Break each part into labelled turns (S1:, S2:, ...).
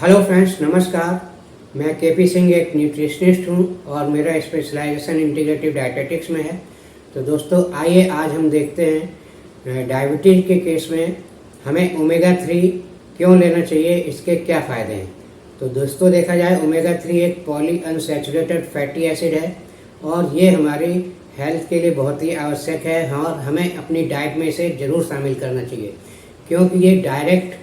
S1: Hello friends, नमस्कार। मैं KP Singh एक न्यूट्रिशनिस्ट हूं और मेरा स्पेशलाइजेशन इंटीग्रेटिव डायटेटिक्स में है। तो दोस्तों, आइए आज हम देखते हैं डायबिटीज़ के केस में हमें ओमेगा 3 क्यों लेना चाहिए, इसके क्या फ़ायदे हैं। तो दोस्तों, देखा जाए ओमेगा 3 एक पॉली अनसैचुरेटेड फैटी एसिड है और ये हमारी हेल्थ के लिए बहुत ही आवश्यक है और हमें अपनी डाइट में इसे ज़रूर शामिल करना चाहिए, क्योंकि ये डायरेक्ट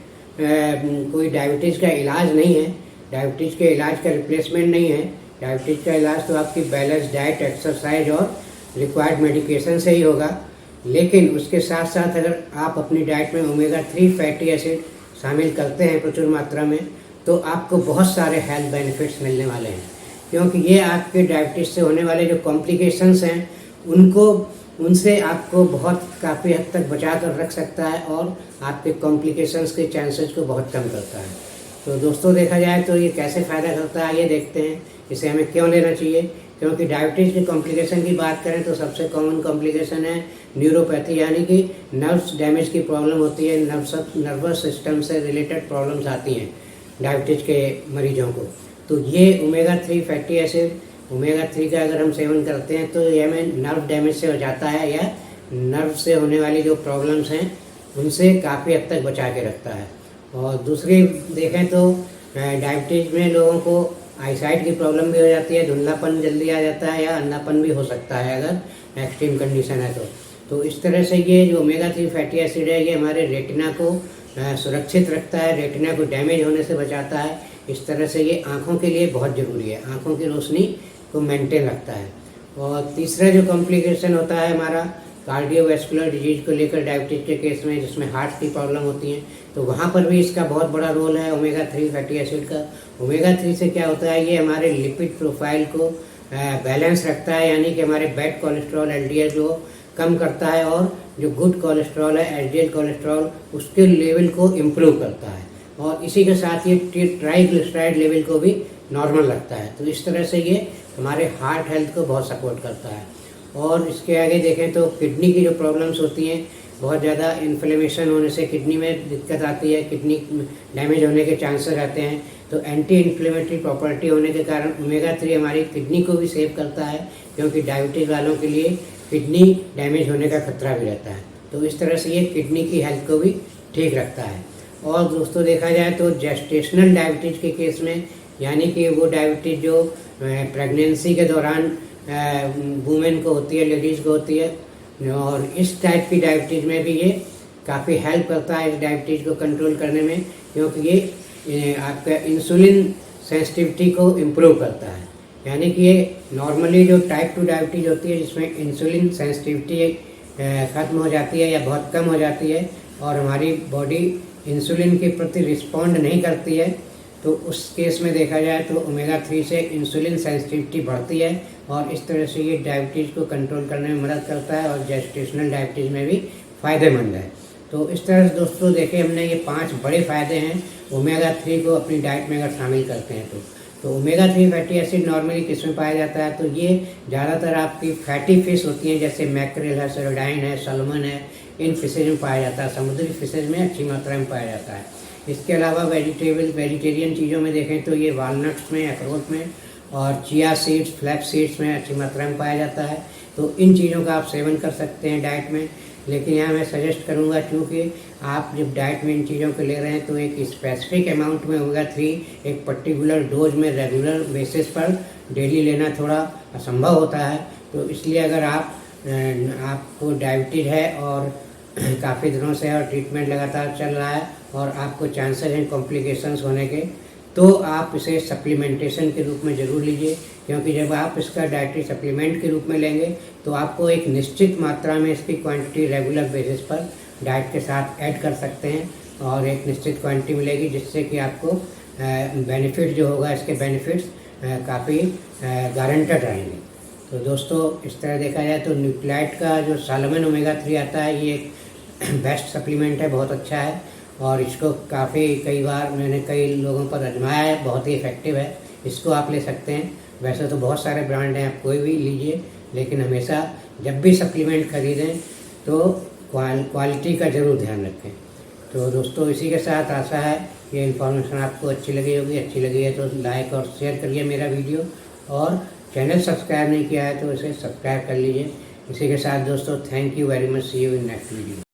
S1: कोई डायबिटीज़ का इलाज नहीं है। डायबिटीज़ के इलाज का रिप्लेसमेंट नहीं है। डायबिटीज़ का इलाज तो आपकी बैलेंस डाइट, एक्सरसाइज और रिक्वायर्ड मेडिकेशन से ही होगा। लेकिन उसके साथ साथ अगर आप अपनी डाइट में ओमेगा 3 फैटी एसिड शामिल करते हैं प्रचुर मात्रा में, तो आपको बहुत सारे हेल्थ बेनिफिट्स मिलने वाले हैं, क्योंकि ये आपके डायबिटीज़ से होने वाले जो कॉम्प्लिकेशंस हैं उनसे आपको बहुत काफ़ी हद तक बचा कर रख सकता है और आपके कॉम्प्लिकेशंस के चांसेस को बहुत कम करता है। तो दोस्तों, देखा जाए तो ये कैसे फ़ायदा करता है, ये देखते हैं। इसे हमें क्यों लेना चाहिए, क्योंकि डायबिटीज़ के कॉम्प्लिकेशन की बात करें तो सबसे कॉमन कॉम्प्लिकेशन है न्यूरोपैथी, यानी कि नर्व्स डैमेज की प्रॉब्लम होती है। नर्वस सिस्टम से रिलेटेड प्रॉब्लम्स आती हैं डायबिटीज़ के मरीजों को। तो ये ओमेगा 3 फैटी एसिड, ओमेगा 3 का अगर हम सेवन करते हैं तो ये हमें नर्व डैमेज से हो जाता है या नर्व से होने वाली जो प्रॉब्लम्स हैं उनसे काफ़ी हद तक बचा के रखता है। और दूसरी देखें तो डायबिटीज़ में लोगों को आईसाइट की प्रॉब्लम भी हो जाती है, धुंधलापन जल्दी आ जाता है या अंधापन भी हो सकता है अगर एक्सट्रीम कंडीशन है तो इस तरह से ये जो ओमेगा 3 फैटी एसिड है ये हमारे रेटिना को सुरक्षित रखता है, रेटिना को डैमेज होने से बचाता है। इस तरह से ये आँखों के लिए बहुत ज़रूरी है, आँखों की रोशनी को मेंटेन रखता है। और तीसरा जो कॉम्प्लिकेशन होता है हमारा कार्डियोवैस्कुलर डिजीज़ को लेकर डायबिटीज़ के केस में, जिसमें हार्ट की प्रॉब्लम होती है, तो वहाँ पर भी इसका बहुत बड़ा रोल है ओमेगा 3 फैटी एसिड का। ओमेगा 3 से क्या होता है, ये हमारे लिपिड प्रोफाइल को बैलेंस रखता है, यानी कि हमारे बैड कोलेस्ट्रॉल एलडीएल को कम करता है और जो गुड कोलेस्ट्रॉल है एचडीएल कोलेस्ट्रॉल उसके लेवल को इम्प्रूव करता है और इसी के साथ ये ट्राइग्लिसराइड लेवल को भी नॉर्मल रखता है। तो इस तरह से ये हमारे हार्ट हेल्थ को बहुत सपोर्ट करता है। और इसके आगे देखें तो किडनी की जो प्रॉब्लम्स होती हैं, बहुत ज़्यादा इन्फ्लेमेशन होने से किडनी में दिक्कत आती है, किडनी डैमेज होने के चांसेस रहते हैं। तो एंटी इन्फ्लेमेटरी प्रॉपर्टी होने के कारण ओमेगा 3 हमारी किडनी को भी सेव करता है, क्योंकि डायबिटीज़ वालों के लिए किडनी डैमेज होने का खतरा भी रहता है। तो इस तरह से ये किडनी की हेल्थ को भी ठीक रखता है। और दोस्तों, देखा जाए तो जेस्टेशनल डायबिटीज़ के केस में, यानी कि वो डायबिटीज़ जो प्रेगनेंसी के दौरान वुमेन को होती है, लेडीज़ को होती है, और इस टाइप की डायबिटीज़ में भी ये काफ़ी हेल्प करता है इस डायबिटीज़ को कंट्रोल करने में, क्योंकि ये आपका इंसुलिन सेंसिटिविटी को इम्प्रूव करता है। यानी कि ये नॉर्मली जो टाइप 2 डायबिटीज़ होती है जिसमें इंसुलिन सेंसिटिविटी ख़त्म हो जाती है या बहुत कम हो जाती है और हमारी बॉडी इंसुलिन के प्रति रिस्पॉन्ड नहीं करती है, तो उस केस में देखा जाए तो ओमेगा 3 से इंसुलिन सेंसिटिविटी बढ़ती है और इस तरह से ये डायबिटीज़ को कंट्रोल करने में मदद करता है और जेस्टेशनल डायबिटीज़ में भी फ़ायदेमंद है। तो इस तरह से दोस्तों, देखिए हमने ये 5 बड़े फ़ायदे हैं ओमेगा 3 को अपनी डाइट में अगर शामिल करते हैं तो ओमेगा 3 फैटी एसिड नॉर्मली किस में पाया जाता है, तो ये ज़्यादातर आपकी फैटी फिश होती हैं, जैसे मैक्रेल है, सैरडाइन है, सैल्मन है, इन फिशेज में पाया जाता है। समुद्री फिशेज में अच्छी मात्रा में पाया जाता है। इसके अलावा वेजिटेरियन चीज़ों में देखें तो ये वालनट्स में, अखरोट में और चिया सीड्स, फ्लैक्स सीड्स में अच्छी मात्रा में पाया जाता है। तो इन चीज़ों का आप सेवन कर सकते हैं डाइट में। लेकिन यहाँ मैं सजेस्ट करूँगा, क्योंकि आप जब डाइट में इन चीज़ों को ले रहे हैं तो एक स्पेसिफिक अमाउंट में ओमेगा 3 एक पर्टिकुलर डोज में रेगुलर बेसिस पर डेली लेना थोड़ा असंभव होता है। तो इसलिए अगर आपको डायबिटीज़ है और काफ़ी दिनों से और ट्रीटमेंट लगातार चल रहा है और आपको चांसेस हैं कॉम्प्लिकेशंस होने के, तो आप इसे सप्लीमेंटेशन के रूप में ज़रूर लीजिए, क्योंकि जब आप इसका डाइटरी सप्लीमेंट के रूप में लेंगे तो आपको एक निश्चित मात्रा में इसकी क्वांटिटी रेगुलर बेसिस पर डाइट के साथ ऐड कर सकते हैं और एक निश्चित क्वांटिटी मिलेगी, जिससे कि आपको बेनिफिट जो होगा, इसके बेनिफिट्स काफ़ी गारंटेड रहेंगे। तो दोस्तों, इस तरह देखा जाए तो न्यूक्लियाइड का जो सैल्मन ओमेगा 3 आता है, ये एक बेस्ट सप्लीमेंट है, बहुत अच्छा है और इसको कई बार मैंने कई लोगों पर आजमाया है, बहुत ही इफेक्टिव है। इसको आप ले सकते हैं। वैसे तो बहुत सारे ब्रांड हैं, आप कोई भी लीजिए, लेकिन हमेशा जब भी सप्लीमेंट खरीदें तो क्वालिटी का ज़रूर ध्यान रखें। तो दोस्तों, इसी के साथ आशा है ये इन्फॉर्मेशन आपको अच्छी लगी होगी। अच्छी लगी है तो लाइक और शेयर करिए मेरा वीडियो, और चैनल सब्सक्राइब नहीं किया है तो इसे सब्सक्राइब कर लीजिए। इसी के साथ दोस्तों, thank you very much, see you in next video.